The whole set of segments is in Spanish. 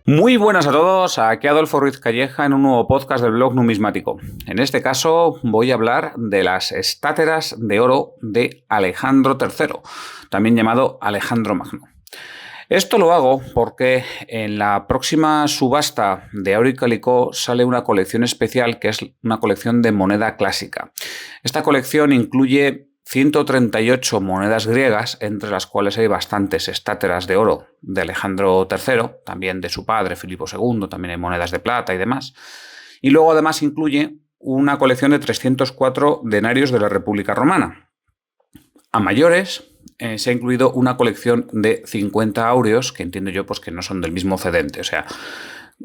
Muy buenas a todos, aquí Adolfo Ruiz Calleja en un nuevo podcast del blog numismático. En este caso voy a hablar de las estáteras de oro de Alejandro III, también llamado Alejandro Magno. Esto lo hago porque en la próxima subasta de Auro y Calicó sale una colección especial que es una colección de moneda clásica. Esta colección incluye 138 monedas griegas, entre las cuales hay bastantes estáteras de oro de Alejandro III, también de su padre Filipo II, también hay monedas de plata y demás. Y luego además incluye una colección de 304 denarios de la República Romana. A mayores se ha incluido una colección de 50 áureos, que entiendo yo pues, que no son del mismo cedente, o sea,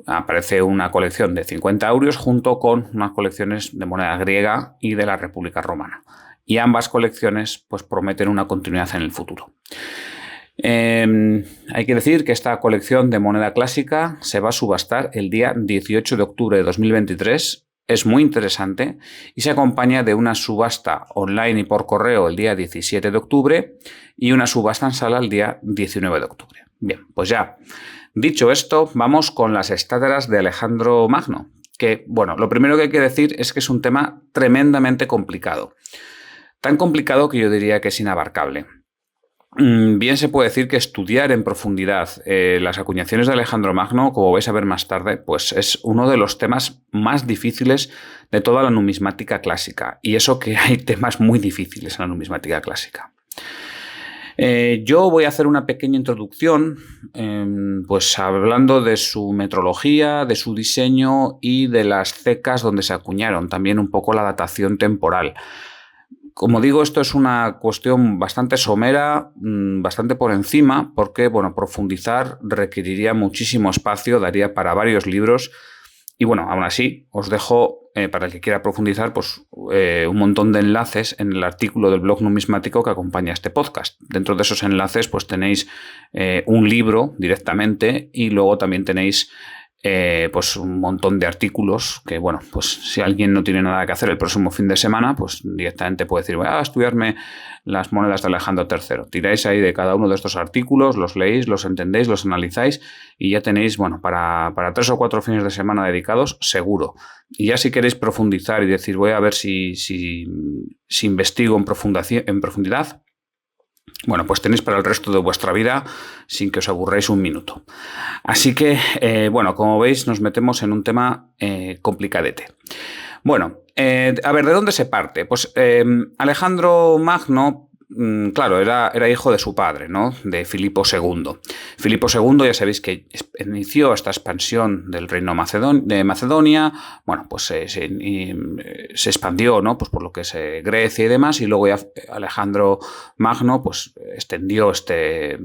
aparece una colección de 50 áureos junto con unas colecciones de moneda griega y de la República Romana. Y ambas colecciones pues, prometen una continuidad en el futuro. Hay que decir que esta colección de moneda clásica se va a subastar el día 18 de octubre de 2023. Es muy interesante y se acompaña de una subasta online y por correo el día 17 de octubre y una subasta en sala el día 19 de octubre. Bien, pues ya dicho esto, vamos con las estáteras de Alejandro Magno, que, bueno, lo primero que hay que decir es que es un tema tremendamente complicado. Tan complicado que yo diría que es inabarcable. Bien se puede decir que estudiar en profundidad las acuñaciones de Alejandro Magno, como vais a ver más tarde, pues es uno de los temas más difíciles de toda la numismática clásica. Y eso que hay temas muy difíciles en la numismática clásica. Yo voy a hacer una pequeña introducción, pues hablando de su metrología, de su diseño y de las cecas donde se acuñaron, también un poco la datación temporal. Como digo, esto es una cuestión bastante somera, bastante por encima, porque bueno, profundizar requeriría muchísimo espacio, daría para varios libros. Y bueno, aún así, os dejo, para el que quiera profundizar, pues un montón de enlaces en el artículo del blog numismático que acompaña este podcast. Dentro de esos enlaces, pues tenéis un libro directamente y luego también tenéis pues un montón de artículos que, bueno, pues si alguien no tiene nada que hacer el próximo fin de semana, pues directamente puede decir, voy a estudiarme las monedas de Alejandro III. Tiráis ahí de cada uno de estos artículos, los leéis, los entendéis, los analizáis y ya tenéis, bueno, para 3 o 4 fines de semana dedicados, seguro. Y ya si queréis profundizar y decir, voy a ver si investigo en profundidad, bueno, pues tenéis para el resto de vuestra vida sin que os aburráis un minuto. Así que, bueno, como veis, nos metemos en un tema complicadete. Bueno, a ver, ¿de dónde se parte? Pues Alejandro Magno, claro, era hijo de su padre, ¿no? De Filipo II. Filipo II, ya sabéis que inició esta expansión del reino de Macedonia, bueno, pues se expandió, ¿no? Pues por lo que es Grecia y demás, y luego ya Alejandro Magno, pues extendió este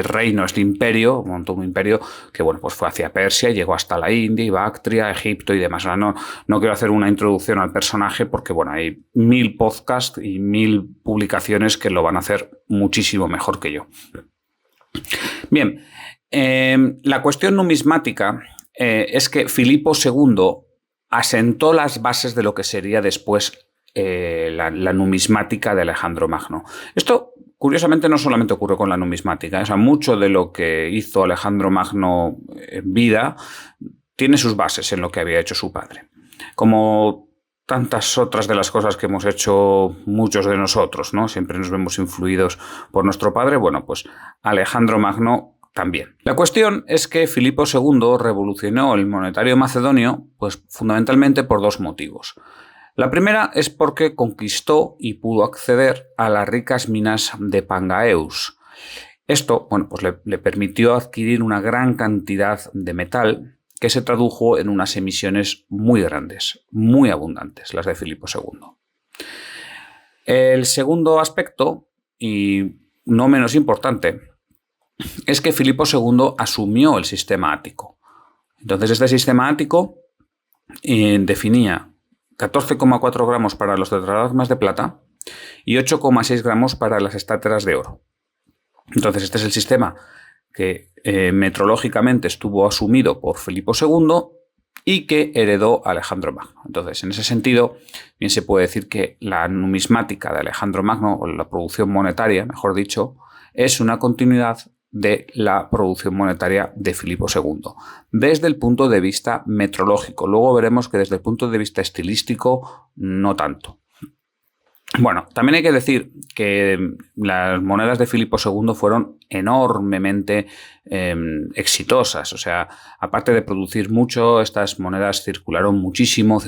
reino, este imperio, montó un imperio que, bueno, pues fue hacia Persia, llegó hasta la India, Bactria, Egipto y demás. No quiero hacer una introducción al personaje porque, bueno, hay 1000 podcasts y 1000 publicaciones que lo van a hacer muchísimo mejor que yo. Bien, la cuestión numismática es que Filipo II asentó las bases de lo que sería después la numismática de Alejandro Magno. Esto, curiosamente, no solamente ocurrió con la numismática, o sea, mucho de lo que hizo Alejandro Magno en vida tiene sus bases en lo que había hecho su padre. Como tantas otras de las cosas que hemos hecho muchos de nosotros, ¿no? Siempre nos vemos influidos por nuestro padre. Bueno, pues Alejandro Magno también. La cuestión es que Filipo II revolucionó el monetario macedonio, pues fundamentalmente por dos motivos. La primera es porque conquistó y pudo acceder a las ricas minas de Pangaeus. Esto, bueno, pues le permitió adquirir una gran cantidad de metal que se tradujo en unas emisiones muy grandes, muy abundantes, las de Filipo II. El segundo aspecto, y no menos importante, es que Filipo II asumió el sistema ático. Entonces, este sistema ático definía 14,4 gramos para los tetradracmas de plata y 8,6 gramos para las estáteras de oro. Entonces, este es el sistema que metrológicamente estuvo asumido por Filipo II y que heredó Alejandro Magno. Entonces, en ese sentido, bien se puede decir que la numismática de Alejandro Magno, o la producción monetaria, mejor dicho, es una continuidad de la producción monetaria de Filipo II, desde el punto de vista metrológico. Luego veremos que desde el punto de vista estilístico no tanto. Bueno, también hay que decir que las monedas de Filipo II fueron enormemente exitosas. O sea, aparte de producir mucho, estas monedas circularon muchísimo,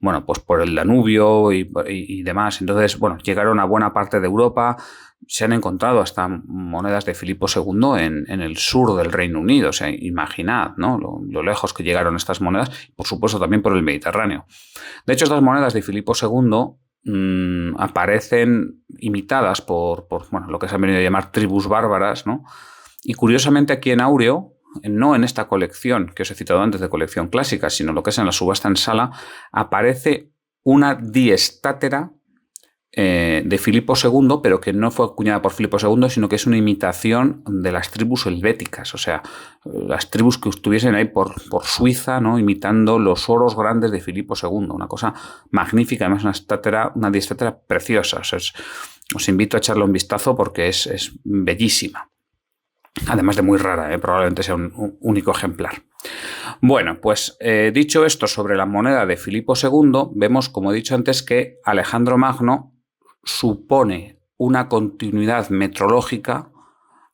bueno, pues por el Danubio y demás. Entonces, bueno, llegaron a buena parte de Europa. Se han encontrado hasta monedas de Filipo II en el sur del Reino Unido. O sea, imaginad, ¿no? Lo lejos que llegaron estas monedas, por supuesto también por el Mediterráneo. De hecho, estas monedas de Filipo II aparecen imitadas por bueno, lo que se han venido a llamar tribus bárbaras, ¿no? Y curiosamente aquí en Áureo, no en esta colección que os he citado antes de colección clásica, sino lo que es en la subasta en sala, aparece una diestátera de Filipo II, pero que no fue acuñada por Filipo II, sino que es una imitación de las tribus helvéticas, o sea, las tribus que estuviesen ahí por Suiza, ¿no? Imitando los oros grandes de Filipo II, una cosa magnífica, además una diestátera preciosa. O sea, os invito a echarle un vistazo porque es bellísima. Además de muy rara, probablemente sea un único ejemplar. Bueno, pues dicho esto sobre la moneda de Filipo II, vemos, como he dicho antes, que Alejandro Magno supone una continuidad metrológica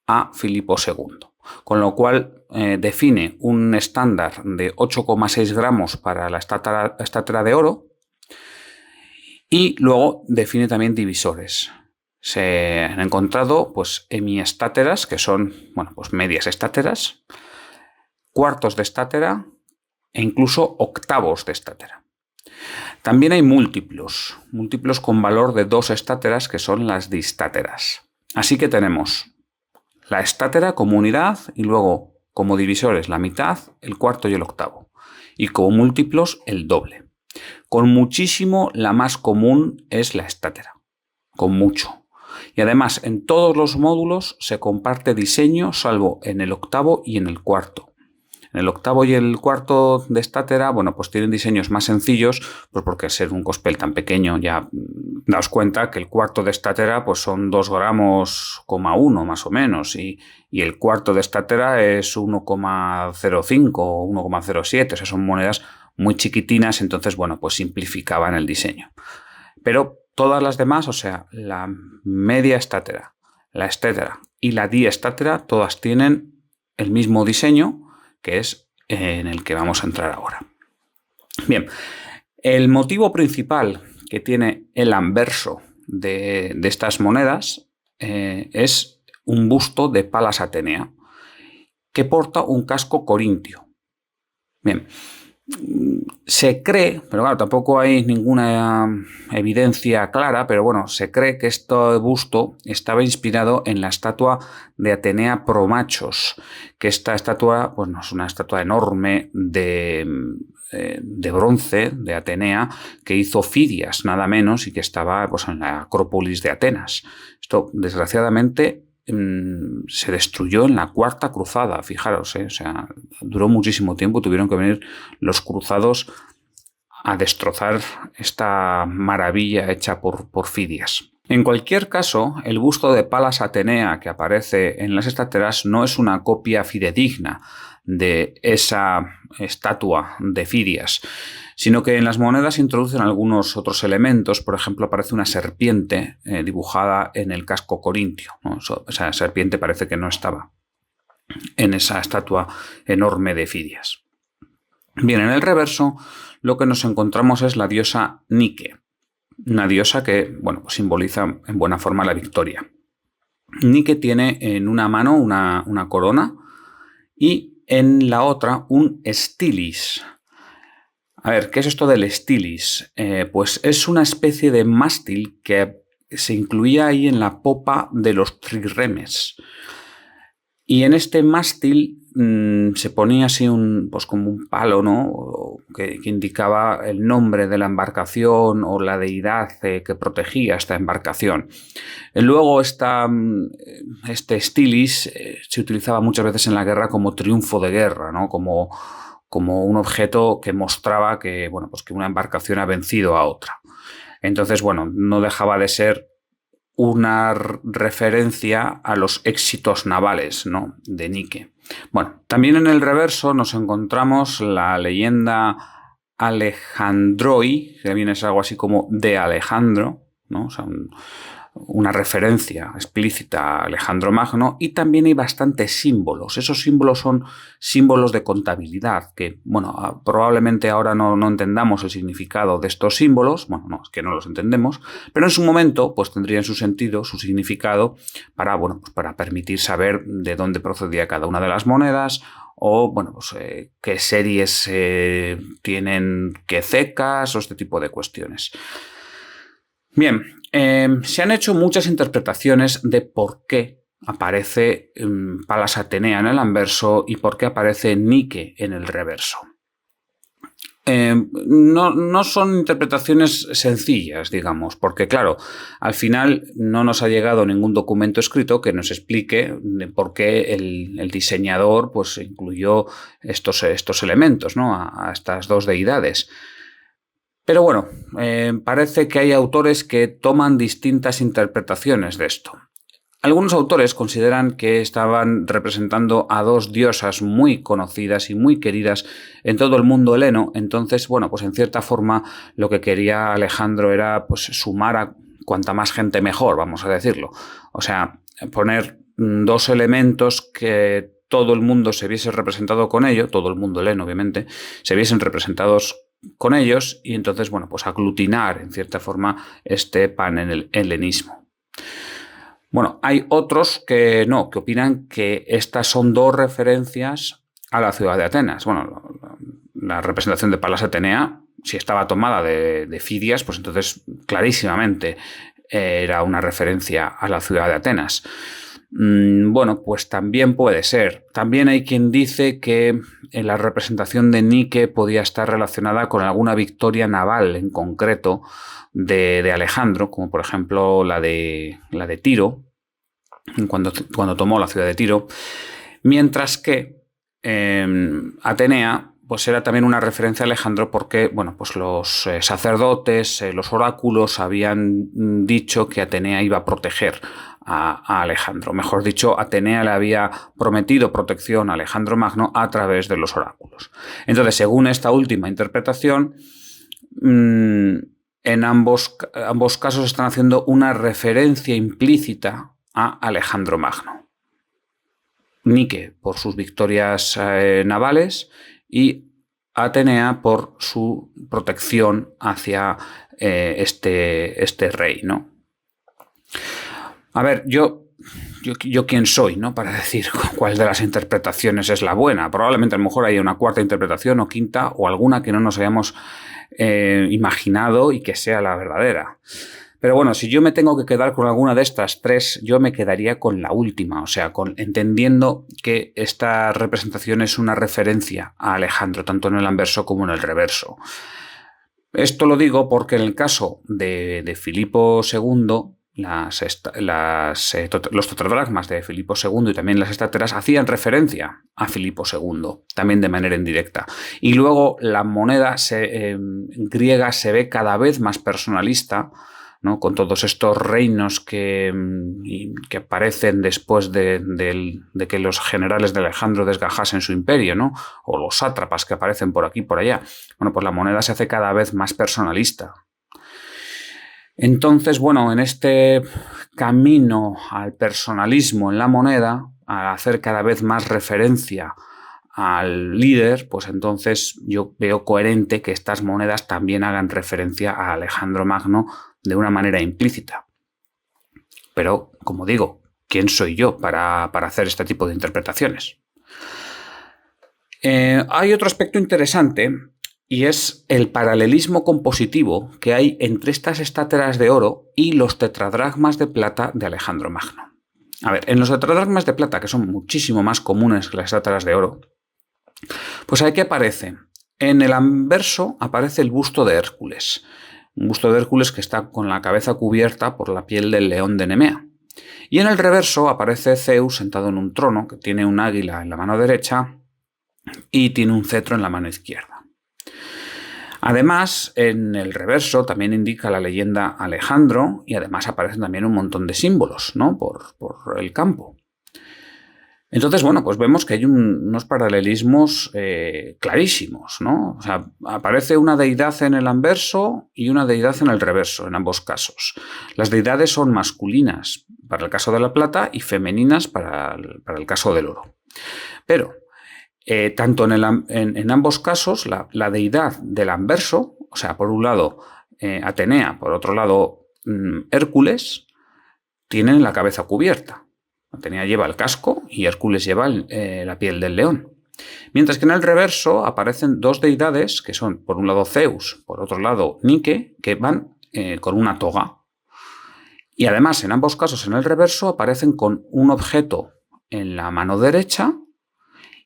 a Filipo II, con lo cual define un estándar de 8,6 gramos para la estátera de oro y luego define también divisores. Se han encontrado pues hemiestáteras, que son bueno, pues medias estáteras, cuartos de estátera e incluso octavos de estátera. También hay múltiplos con valor de 2 estáteras, que son las distáteras. Así que tenemos la estátera como unidad y luego como divisores la mitad, el cuarto y el octavo. Y como múltiplos el doble. Con muchísimo la más común es la estátera, con mucho. Y además en todos los módulos se comparte diseño, salvo en el octavo y en el cuarto. En el octavo y el cuarto de estátera, bueno, pues tienen diseños más sencillos, pues porque al ser un cospel tan pequeño, ya daos cuenta que el cuarto de estátera pues son 2 gramos, 1 más o menos, y el cuarto de estátera es 1,05 o 1,07, o sea, son monedas muy chiquitinas, entonces, bueno, pues simplificaban el diseño. Pero todas las demás, o sea, la media estátera, la estátera y la diestátera, todas tienen el mismo diseño, que es en el que vamos a entrar ahora. Bien, el motivo principal que tiene el anverso de estas monedas es un busto de Palas Atenea, que porta un casco corintio. Bien, se cree, pero claro, tampoco hay ninguna evidencia clara, pero bueno, se cree que este busto estaba inspirado en la estatua de Atenea Promachos, que esta estatua, pues no es una estatua enorme de bronce de Atenea que hizo Fidias, nada menos, y que estaba pues en la Acrópolis de Atenas. Esto, desgraciadamente, se destruyó en la Cuarta Cruzada, fijaros, o sea, duró muchísimo tiempo, tuvieron que venir los cruzados a destrozar esta maravilla hecha por Fidias. En cualquier caso, el busto de Palas Atenea que aparece en las estáteras no es una copia fidedigna de esa estatua de Fidias, sino que en las monedas introducen algunos otros elementos. Por ejemplo, aparece una serpiente dibujada en el casco corintio, ¿no? Esa serpiente parece que no estaba en esa estatua enorme de Fidias. Bien, en el reverso lo que nos encontramos es la diosa Nike, una diosa que bueno, pues simboliza en buena forma la victoria. Nike tiene en una mano una corona y en la otra un estilis. A ver, ¿qué es esto del estilis? Pues es una especie de mástil que se incluía ahí en la popa de los trirremes. Y en este mástil se ponía así pues como un palo, ¿no? Que indicaba el nombre de la embarcación o la deidad que protegía esta embarcación. Luego este estilis se utilizaba muchas veces en la guerra como triunfo de guerra, ¿no? Como un objeto que mostraba que, bueno, pues que una embarcación ha vencido a otra. Entonces, bueno, no dejaba de ser una referencia a los éxitos navales, ¿no?, de Nike. Bueno, también en el reverso nos encontramos la leyenda Alejandroi, que viene a ser algo así como de Alejandro, ¿no? O sea, una referencia explícita a Alejandro Magno, y también hay bastantes símbolos. Esos símbolos son símbolos de contabilidad, que, bueno, probablemente ahora no entendamos el significado de estos símbolos, bueno, no, es que no los entendemos, pero en su momento pues tendrían su sentido, su significado, para, bueno, pues para permitir saber de dónde procedía cada una de las monedas, o, bueno, pues qué series tienen qué cecas, o este tipo de cuestiones. Bien, se han hecho muchas interpretaciones de por qué aparece Palas Atenea en el anverso y por qué aparece Nike en el reverso. No son interpretaciones sencillas, digamos, porque claro, al final no nos ha llegado ningún documento escrito que nos explique por qué el diseñador pues incluyó estos elementos, ¿no?, a estas dos deidades. Pero bueno, parece que hay autores que toman distintas interpretaciones de esto. Algunos autores consideran que estaban representando a dos diosas muy conocidas y muy queridas en todo el mundo heleno. Entonces, bueno, pues en cierta forma lo que quería Alejandro era pues sumar a cuanta más gente mejor, vamos a decirlo. O sea, poner dos elementos que todo el mundo se viese representado con ello, todo el mundo heleno obviamente, se viesen representados con ellos, y entonces, bueno, pues aglutinar en cierta forma este panhelenismo. Bueno, hay otros que no, que opinan que estas son dos referencias a la ciudad de Atenas. Bueno, la representación de Palas Atenea, si estaba tomada de Fidias, pues entonces clarísimamente era una referencia a la ciudad de Atenas. Bueno, pues también puede ser. También hay quien dice que la representación de Nike podía estar relacionada con alguna victoria naval en concreto de Alejandro, como por ejemplo la de Tiro, cuando tomó la ciudad de Tiro, mientras que Atenea pues era también una referencia a Alejandro porque, bueno, pues los sacerdotes, los oráculos habían dicho que Atenea iba a proteger a Alejandro. Mejor dicho, Atenea le había prometido protección a Alejandro Magno a través de los oráculos. Entonces, según esta última interpretación, en ambos casos están haciendo una referencia implícita a Alejandro Magno. Nike por sus victorias navales y Atenea por su protección hacia este rey, ¿no? A ver, yo quién soy, ¿no?, para decir cuál de las interpretaciones es la buena. Probablemente a lo mejor haya una cuarta interpretación o quinta o alguna que no nos hayamos imaginado y que sea la verdadera. Pero bueno, si yo me tengo que quedar con alguna de estas tres, yo me quedaría con la última, o sea, entendiendo que esta representación es una referencia a Alejandro, tanto en el anverso como en el reverso. Esto lo digo porque en el caso de Filipo II, los tetradracmas de Filipo II y también las estáteras hacían referencia a Filipo II, también de manera indirecta. Y luego la moneda griega se ve cada vez más personalista, ¿no?, con todos estos reinos que aparecen después de que los generales de Alejandro desgajasen su imperio, ¿no?, o los sátrapas que aparecen por aquí y por allá. Bueno, pues la moneda se hace cada vez más personalista. Entonces, bueno, en este camino al personalismo en la moneda, a hacer cada vez más referencia al líder, pues entonces yo veo coherente que estas monedas también hagan referencia a Alejandro Magno de una manera implícita. Pero, como digo, ¿quién soy yo para hacer este tipo de interpretaciones? Hay otro aspecto interesante, y es el paralelismo compositivo que hay entre estas estáteras de oro y los tetradracmas de plata de Alejandro Magno. A ver, en los tetradracmas de plata, que son muchísimo más comunes que las estáteras de oro, pues aquí aparece, en el anverso aparece el busto de Hércules. Un busto de Hércules que está con la cabeza cubierta por la piel del león de Nemea. Y en el reverso aparece Zeus sentado en un trono que tiene un águila en la mano derecha y tiene un cetro en la mano izquierda. Además, en el reverso también indica la leyenda Alejandro y además aparecen también un montón de símbolos, ¿no? por el campo. Entonces, bueno, pues vemos que hay unos paralelismos clarísimos, ¿no? O sea, aparece una deidad en el anverso y una deidad en el reverso, en ambos casos. Las deidades son masculinas para el caso de la plata y femeninas para el caso del oro. Pero, tanto en ambos casos, la deidad del anverso, o sea, por un lado Atenea, por otro lado Hércules, tienen la cabeza cubierta. Atenea lleva el casco y Hércules lleva la piel del león. Mientras que en el reverso aparecen dos deidades, que son por un lado Zeus, por otro lado Nike, que van con una toga. Y además, en ambos casos, en el reverso, aparecen con un objeto en la mano derecha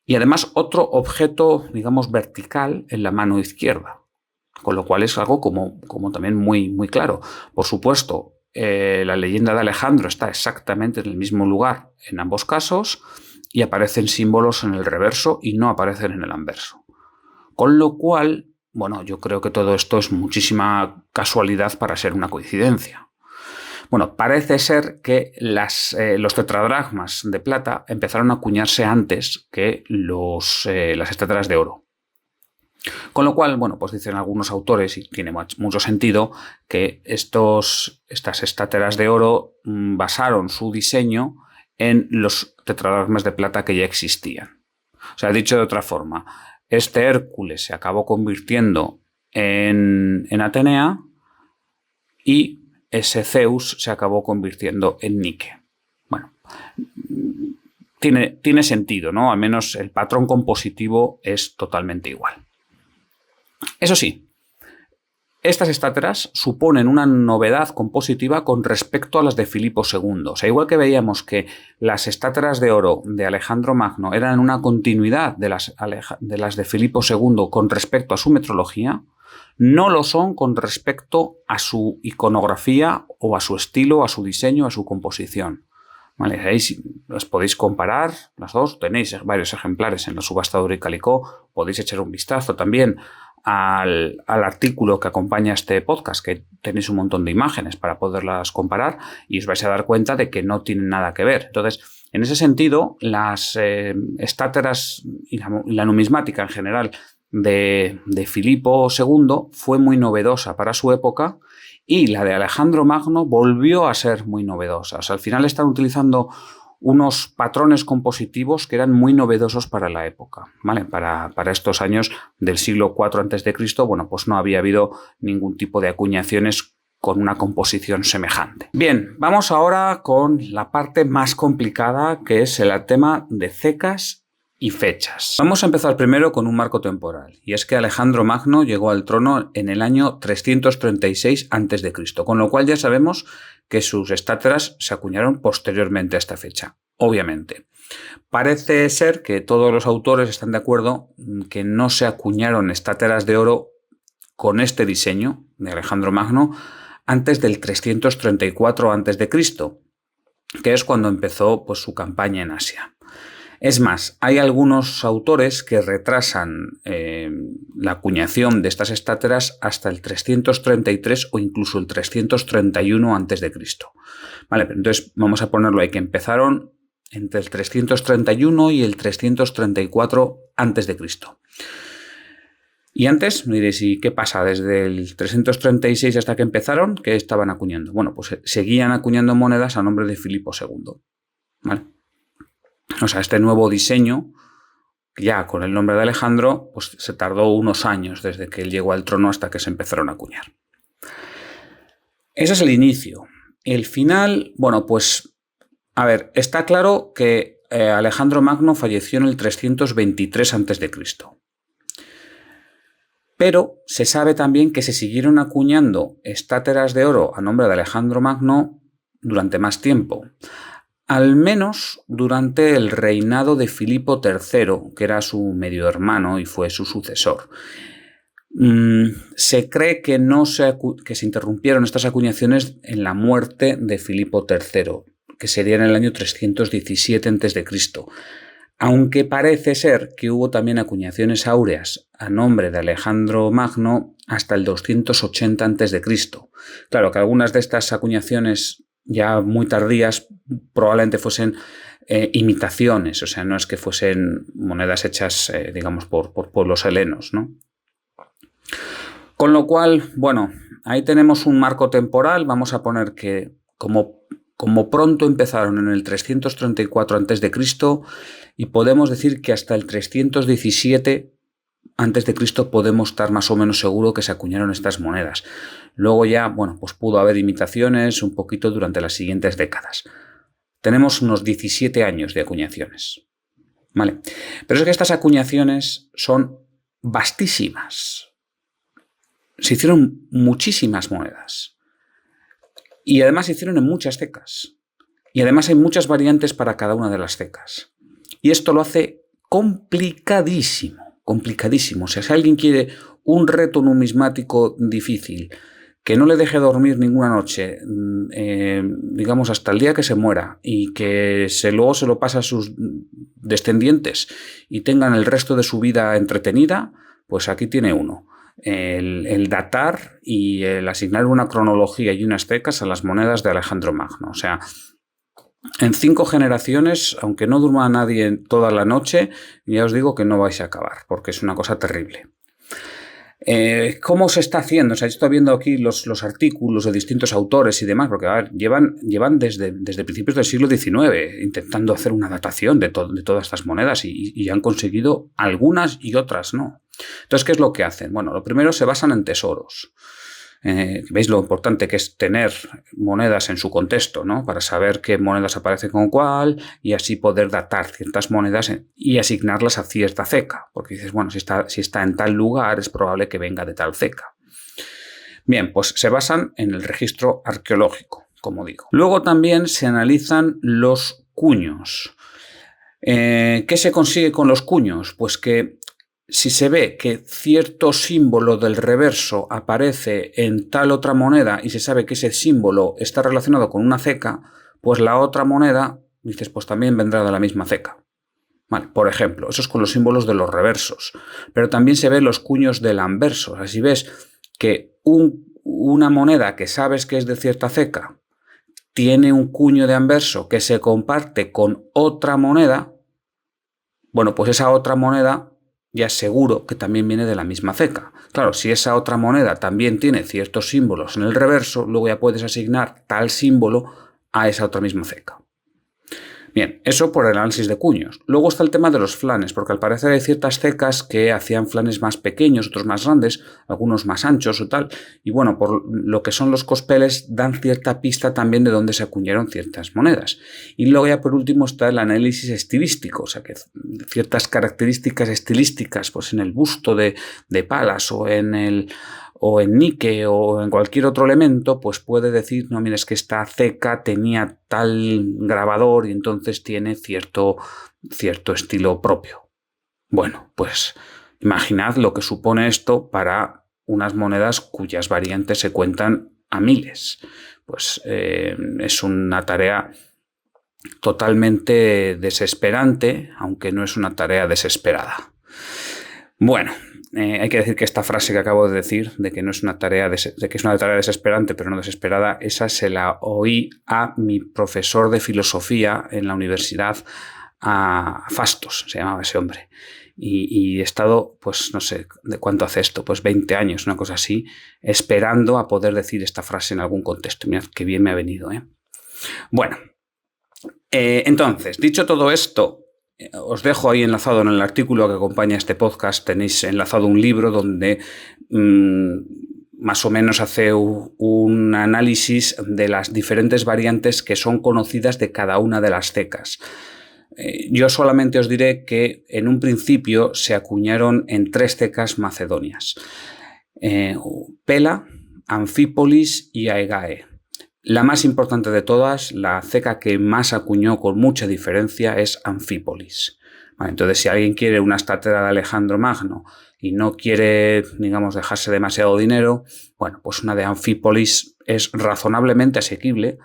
y además otro objeto, digamos, vertical en la mano izquierda. Con lo cual es algo como también muy, muy claro. Por supuesto, la leyenda de Alejandro está exactamente en el mismo lugar en ambos casos y aparecen símbolos en el reverso y no aparecen en el anverso. Con lo cual, bueno, yo creo que todo esto es muchísima casualidad para ser una coincidencia. Bueno, parece ser que los tetradracmas de plata empezaron a acuñarse antes que las estátuas de oro. Con lo cual, bueno, pues dicen algunos autores, y tiene mucho sentido, que estas estáteras de oro basaron su diseño en los tetradracmas de plata que ya existían. O sea, dicho de otra forma, este Hércules se acabó convirtiendo en Atenea y ese Zeus se acabó convirtiendo en Nike. Bueno, tiene sentido, ¿no? Al menos el patrón compositivo es totalmente igual. Eso sí, estas estáteras suponen una novedad compositiva con respecto a las de Filipo II. O sea, igual que veíamos que las estáteras de oro de Alejandro Magno eran una continuidad de las de Filipo II con respecto a su metrología, no lo son con respecto a su iconografía o a su estilo, a su diseño, a su composición. ¿Vale? Ahí las podéis comparar, las dos, tenéis varios ejemplares en la subasta de Oro y Calicó, podéis echar un vistazo también al artículo que acompaña este podcast, que tenéis un montón de imágenes para poderlas comparar y os vais a dar cuenta de que no tienen nada que ver. Entonces, en ese sentido, las estáteras y la numismática en general de Filipo II fue muy novedosa para su época y la de Alejandro Magno volvió a ser muy novedosa. O sea, al final están utilizando unos patrones compositivos que eran muy novedosos para la época, ¿vale? Para estos años del siglo IV a.C., bueno, pues no había habido ningún tipo de acuñaciones con una composición semejante. Bien, vamos ahora con la parte más complicada, que es el tema de cecas y fechas. Vamos a empezar primero con un marco temporal, y es que Alejandro Magno llegó al trono en el año 336 a.C., con lo cual ya sabemos que sus estáteras se acuñaron posteriormente a esta fecha, obviamente. Parece ser que todos los autores están de acuerdo que no se acuñaron estáteras de oro con este diseño de Alejandro Magno antes del 334 a.C., que es cuando empezó pues, su campaña en Asia. Es más, hay algunos autores que retrasan la acuñación de estas estáteras hasta el 333 o incluso el 331 a.C. Vale, pero entonces vamos a ponerlo ahí, que empezaron entre el 331 y el 334 a.C. Y antes, me diréis, ¿y qué pasa? Desde el 336 hasta que empezaron, ¿qué estaban acuñando? Bueno, pues seguían acuñando monedas a nombre de Filipo II. ¿Vale? O sea, este nuevo diseño, ya con el nombre de Alejandro, pues se tardó unos años desde que él llegó al trono hasta que se empezaron a acuñar. Ese es el inicio. El final, bueno, pues, a ver, está claro que Alejandro Magno falleció en el 323 a.C. Pero se sabe también que se siguieron acuñando estáteras de oro a nombre de Alejandro Magno durante más tiempo. Al menos durante el reinado de Filipo III, que era su medio hermano y fue su sucesor. Se cree que se interrumpieron estas acuñaciones en la muerte de Filipo III, que sería en el año 317 a.C., aunque parece ser que hubo también acuñaciones áureas a nombre de Alejandro Magno hasta el 280 a.C. Claro que algunas de estas acuñaciones ya muy tardías probablemente fuesen imitaciones, o sea, no es que fuesen monedas hechas, digamos, por pueblos helenos, ¿no? Con lo cual, bueno, ahí tenemos un marco temporal. Vamos a poner que como pronto empezaron en el 334 a.C. y podemos decir que hasta el 317 a.C. podemos estar más o menos seguro que se acuñaron estas monedas. Luego ya, bueno, pues pudo haber imitaciones un poquito durante las siguientes décadas. Tenemos unos 17 años de acuñaciones, ¿vale? Pero es que estas acuñaciones son vastísimas. Se hicieron muchísimas monedas. Y además se hicieron en muchas cecas. Y además hay muchas variantes para cada una de las cecas. Y esto lo hace complicadísimo, complicadísimo. O sea, si alguien quiere un reto numismático difícil, que no le deje dormir ninguna noche, digamos hasta el día que se muera, y que luego se lo pase a sus descendientes y tengan el resto de su vida entretenida, pues aquí tiene uno. El datar y el asignar una cronología y unas cecas a las monedas de Alejandro Magno. O sea, en 5 generaciones, aunque no durma nadie toda la noche, ya os digo que no vais a acabar, porque es una cosa terrible. ¿Cómo se está haciendo? O sea, yo estoy viendo aquí los artículos de distintos autores y demás, porque a ver, llevan desde principios del siglo XIX intentando hacer una datación de todas estas monedas y han conseguido algunas y otras no. Entonces, ¿qué es lo que hacen? Bueno, lo primero se basan en tesoros. ¿Veis lo importante que es tener monedas en su contexto, ¿no? Para saber qué monedas aparecen con cuál y así poder datar ciertas monedas y asignarlas a cierta ceca. Porque dices, bueno, si está en tal lugar es probable que venga de tal ceca. Bien, pues se basan en el registro arqueológico, como digo. Luego también se analizan los cuños. ¿Qué se consigue con los cuños? Pues que si se ve que cierto símbolo del reverso aparece en tal otra moneda y se sabe que ese símbolo está relacionado con una ceca, pues la otra moneda, dices, pues también vendrá de la misma ceca. Vale, por ejemplo, eso es con los símbolos de los reversos. Pero también se ven los cuños del anverso. O sea, si ves que una moneda que sabes que es de cierta ceca tiene un cuño de anverso que se comparte con otra moneda, bueno, pues esa otra moneda ya es seguro que también viene de la misma ceca. Claro, si esa otra moneda también tiene ciertos símbolos en el reverso, luego ya puedes asignar tal símbolo a esa otra misma ceca. Bien, eso por el análisis de cuños. Luego está el tema de los flanes, porque al parecer hay ciertas cecas que hacían flanes más pequeños, otros más grandes, algunos más anchos o tal. Y bueno, por lo que son los cospeles dan cierta pista también de dónde se acuñaron ciertas monedas. Y luego ya por último está el análisis estilístico, o sea que ciertas características estilísticas pues en el busto de Palas o en níquel o en cualquier otro elemento, pues puede decir, no, mira, es que esta ceca tenía tal grabador y entonces tiene cierto estilo propio. Bueno, pues imaginad lo que supone esto para unas monedas cuyas variantes se cuentan a miles. Pues es una tarea totalmente desesperante, aunque no es una tarea desesperada. Bueno, hay que decir que esta frase que acabo de decir, de que no es una tarea de que es una tarea desesperante, pero no desesperada, esa se la oí a mi profesor de filosofía en la universidad, a Fastos, se llamaba ese hombre. Y he estado, pues no sé, ¿de cuánto hace esto? Pues 20 años, una cosa así, esperando a poder decir esta frase en algún contexto. Mirad qué bien me ha venido, ¿eh? Bueno, entonces, dicho todo esto, os dejo ahí enlazado en el artículo que acompaña este podcast, tenéis enlazado un libro donde más o menos hace un análisis de las diferentes variantes que son conocidas de cada una de las cecas. Yo solamente os diré que en un principio se acuñaron en 3 cecas macedonias: Pela, Anfípolis y Aegae. La más importante de todas, la ceca que más acuñó con mucha diferencia, es Anfípolis. Vale, entonces, si alguien quiere una estatua de Alejandro Magno y no quiere, digamos, dejarse demasiado dinero, bueno, pues una de Anfípolis es razonablemente asequible,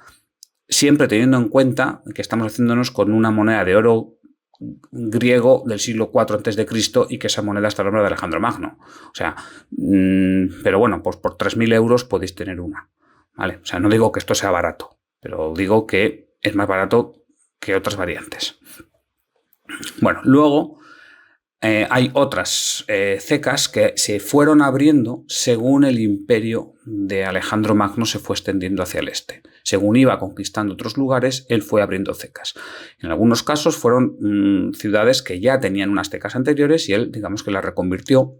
siempre teniendo en cuenta que estamos haciéndonos con una moneda de oro griego del siglo IV a.C. y que esa moneda está a nombre de Alejandro Magno. O sea, pero bueno, pues por 3.000 euros podéis tener una, ¿vale? O sea, no digo que esto sea barato, pero digo que es más barato que otras variantes. Bueno, luego hay otras cecas que se fueron abriendo según el imperio de Alejandro Magno se fue extendiendo hacia el este. Según iba conquistando otros lugares, él fue abriendo cecas. En algunos casos fueron ciudades que ya tenían unas cecas anteriores y él, digamos que las reconvirtió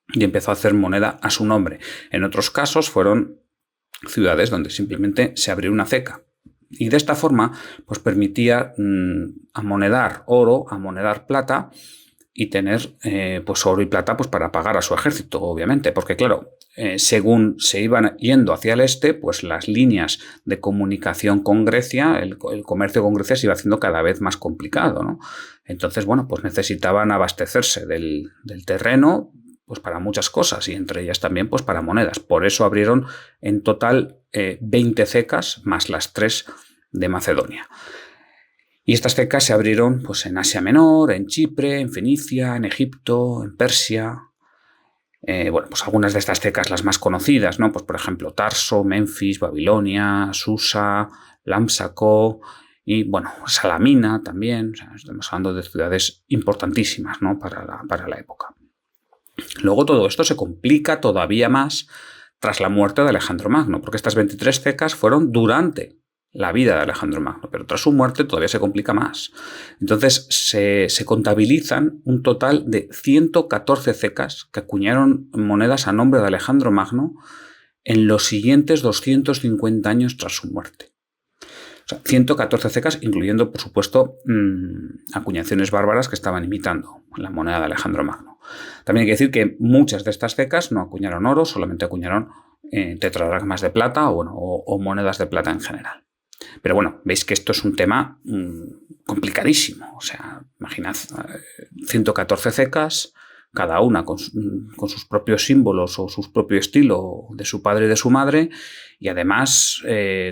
y empezó a hacer moneda a su nombre. En otros casos fueron ciudades donde simplemente se abrió una ceca. Y de esta forma, pues permitía amonedar oro, amonedar plata y tener pues oro y plata pues para pagar a su ejército, obviamente, porque claro, según se iban yendo hacia el este, pues las líneas de comunicación con Grecia, el comercio con Grecia se iba haciendo cada vez más complicado, ¿no? Entonces, bueno, pues necesitaban abastecerse del terreno pues para muchas cosas y entre ellas también pues para monedas. Por eso abrieron en total 20 cecas más las 3 de Macedonia. Y estas cecas se abrieron pues, en Asia Menor, en Chipre, en Fenicia, en Egipto, en Persia. Bueno, pues algunas de estas cecas, las más conocidas, ¿no? Pues por ejemplo, Tarso, Memphis, Babilonia, Susa, Lámsaco y bueno, Salamina también. O sea, estamos hablando de ciudades importantísimas, ¿no? para la época. Luego todo esto se complica todavía más tras la muerte de Alejandro Magno, porque estas 23 cecas fueron durante la vida de Alejandro Magno, pero tras su muerte todavía se complica más. Entonces se contabilizan un total de 114 cecas que acuñaron monedas a nombre de Alejandro Magno en los siguientes 250 años tras su muerte. O sea, 114 cecas, incluyendo, por supuesto, acuñaciones bárbaras que estaban imitando la moneda de Alejandro Magno. También hay que decir que muchas de estas cecas no acuñaron oro, solamente acuñaron tetradracmas de plata o monedas de plata en general. Pero bueno, veis que esto es un tema complicadísimo. O sea, imaginad 114 cecas, cada una con sus propios símbolos o su propio estilo de su padre y de su madre, y además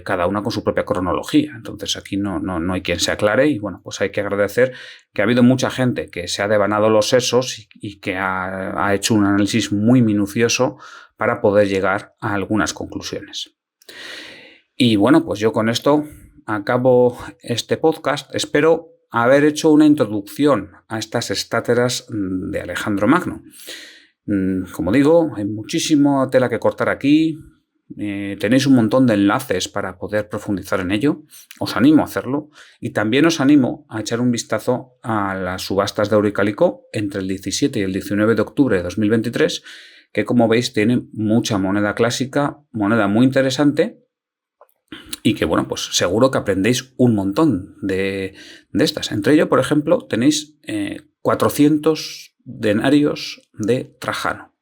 cada una con su propia cronología. Entonces aquí no hay quien se aclare y bueno, pues hay que agradecer que ha habido mucha gente que se ha devanado los sesos y que ha hecho un análisis muy minucioso para poder llegar a algunas conclusiones. Y bueno, pues yo con esto acabo este podcast. Espero haber hecho una introducción a estas estáteras de Alejandro Magno. Como digo, hay muchísima tela que cortar aquí. Tenéis un montón de enlaces para poder profundizar en ello. Os animo a hacerlo. Y también os animo a echar un vistazo a las subastas de oro y cálico entre el 17 y el 19 de octubre de 2023, que como veis tienen mucha moneda clásica, moneda muy interesante, y que, bueno, pues seguro que aprendéis un montón de estas. Entre ello, por ejemplo, tenéis 400 denarios de Trajano.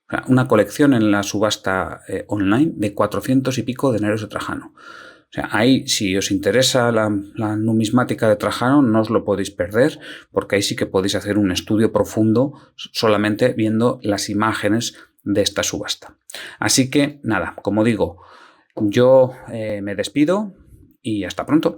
O sea, una colección en la subasta online de 400 y pico denarios de Trajano. O sea, ahí, si os interesa la numismática de Trajano, no os lo podéis perder, porque ahí sí que podéis hacer un estudio profundo solamente viendo las imágenes de esta subasta. Así que, nada, como digo, yo me despido y hasta pronto.